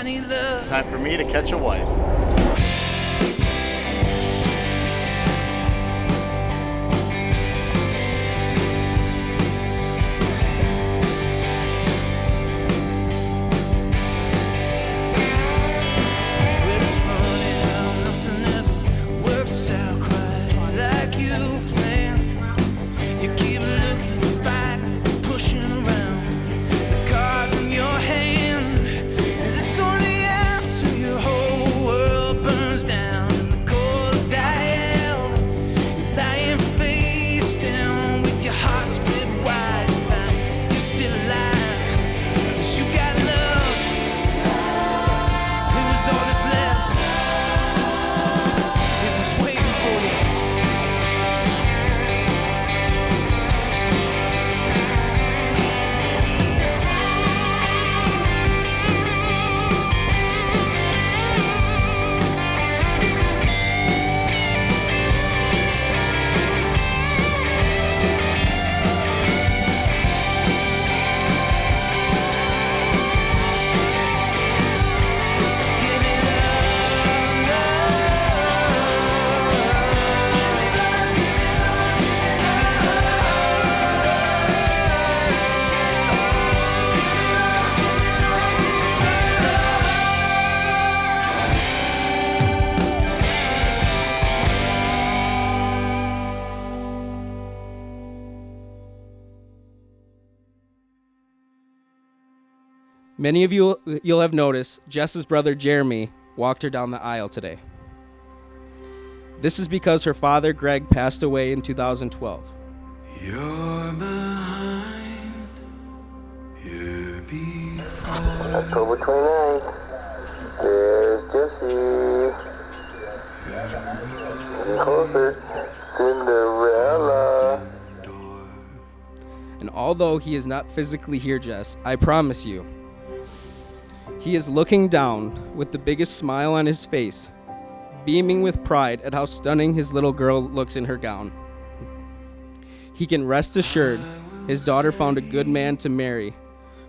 It's time for me to catch a wife. Many of you'll have noticed Jess's brother Jeremy walked her down the aisle today. This is because her father Greg passed away in 2012. You're behind, you're before. October 29th. There's Jesse. Getting closer. Cinderella. And although he is not physically here, Jess, I promise you, he is looking down with the biggest smile on his face, beaming with pride at how stunning his little girl looks in her gown. He can rest assured his daughter found a good man to marry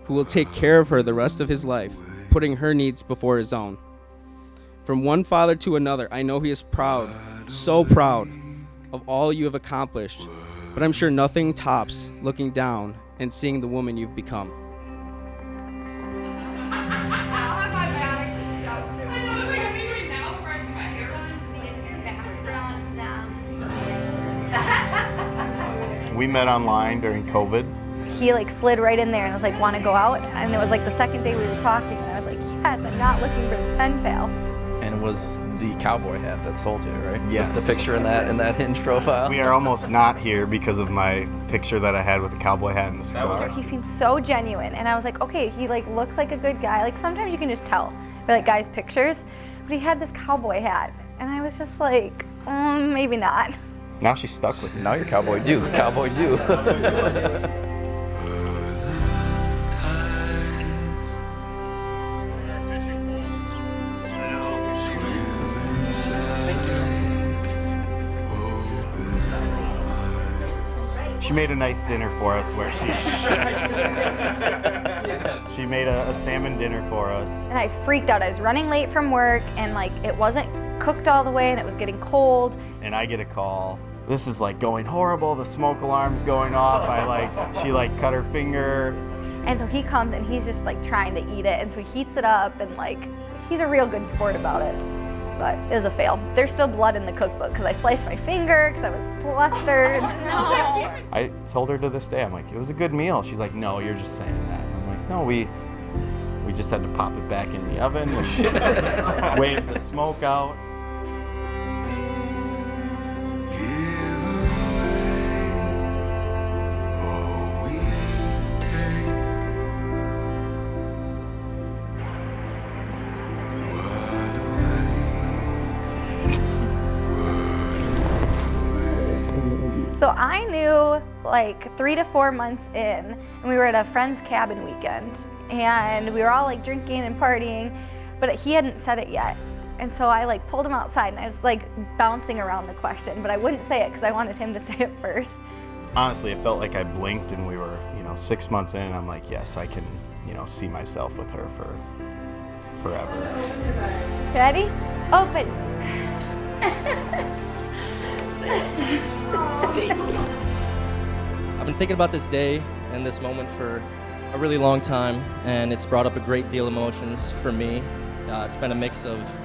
who will take care of her the rest of his life, putting her needs before his own. From one father to another, I know he is proud, so proud of all you have accomplished, but I'm sure nothing tops looking down and seeing the woman you've become. We met online during COVID. He slid right in there and was like, want to go out? And it was the second day we were talking, and I was like, yes, I'm not looking for the pen pal. And it was the cowboy hat that sold you, right? Yes. The picture in that Hinge profile. We are almost not here because of my picture that I had with the cowboy hat and the cigar. He seemed so genuine, and I was like, okay, he looks like a good guy. Sometimes you can just tell by guys' pictures, but he had this cowboy hat, and I was just like, maybe not. Now she's stuck with me. Now you're cowboy do. Cowboy do. She made a nice dinner for us where she made a salmon dinner for us. And I freaked out. I was running late from work, and it wasn't cooked all the way, and it was getting cold. And I get a call. This is going horrible. The smoke alarm's going off. She cut her finger. And so he comes and he's just trying to eat it. And so he heats it up and he's a real good sport about it. But it was a fail. There's still blood in the cookbook because I sliced my finger because I was flustered. Oh, no. I told her to this day, I'm like, it was a good meal. She's like, no, you're just saying that. And I'm like, no, we just had to pop it back in the oven and wave the smoke out. So I knew 3 to 4 months in, and we were at a friend's cabin weekend, and we were all drinking and partying, but he hadn't said it yet. And so I pulled him outside, and I was bouncing around the question, but I wouldn't say it because I wanted him to say it first. honestly, it felt like I blinked and we were, 6 months in, and I'm like, yes, I can, see myself with her for forever. Ready? Open. I've been thinking about this day and this moment for a really long time, and it's brought up a great deal of emotions for me. It's been a mix of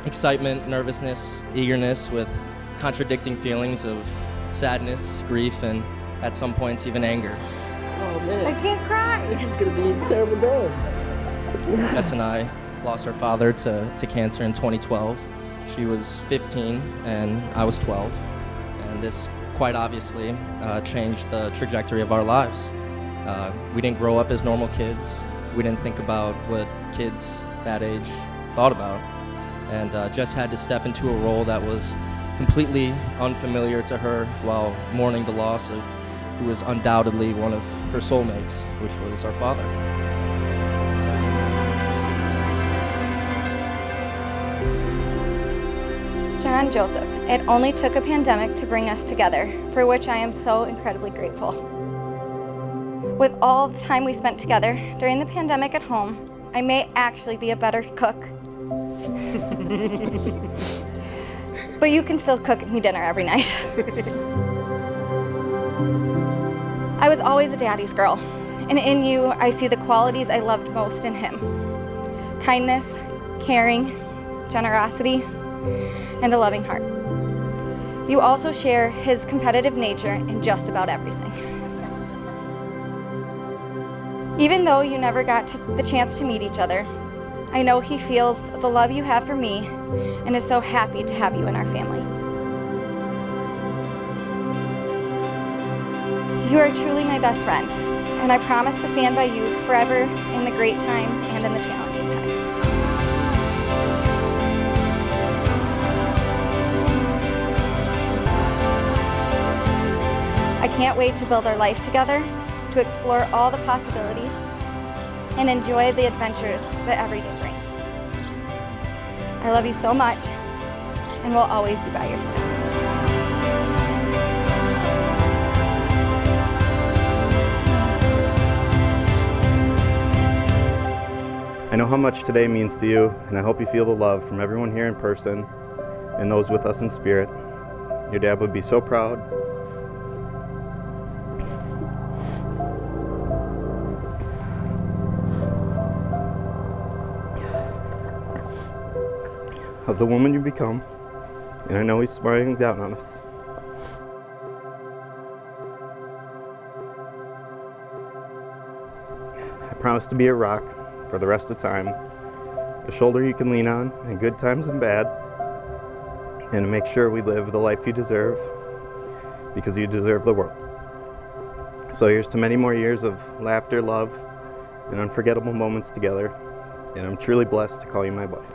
excitement, nervousness, eagerness, with contradicting feelings of sadness, grief, and at some points even anger. Oh man, I can't cry. this is gonna be a terrible day. Jess and I lost our father to cancer in 2012. She was 15 and I was 12, and this quite obviously changed the trajectory of our lives. We didn't grow up as normal kids. We didn't think about what kids that age thought about, and Jess had to step into a role that was completely unfamiliar to her while mourning the loss of who was undoubtedly one of her soulmates, which was our father. John Joseph, it only took a pandemic to bring us together, for which I am so incredibly grateful. With all the time we spent together during the pandemic at home, I may actually be a better cook. But you can still cook me dinner every night. I was always a daddy's girl, and in you, I see the qualities I loved most in him: kindness, caring, generosity, and a loving heart. You also share his competitive nature in just about everything. Even though you never got the chance to meet each other, I know he feels the love you have for me and is so happy to have you in our family. You are truly my best friend, and I promise to stand by you forever in the great times and in the challenging times. I can't wait to build our life together, to explore all the possibilities, and enjoy the adventures that every day brings. I love you so much, and will always be by your side. I know how much today means to you, and I hope you feel the love from everyone here in person and those with us in spirit. Your dad would be so proud. Of the woman you become, and I know he's smiling down on us. I promise to be a rock for the rest of time, a shoulder you can lean on in good times and bad, and to make sure we live the life you deserve, because you deserve the world. So here's to many more years of laughter, love, and unforgettable moments together, and I'm truly blessed to call you my wife.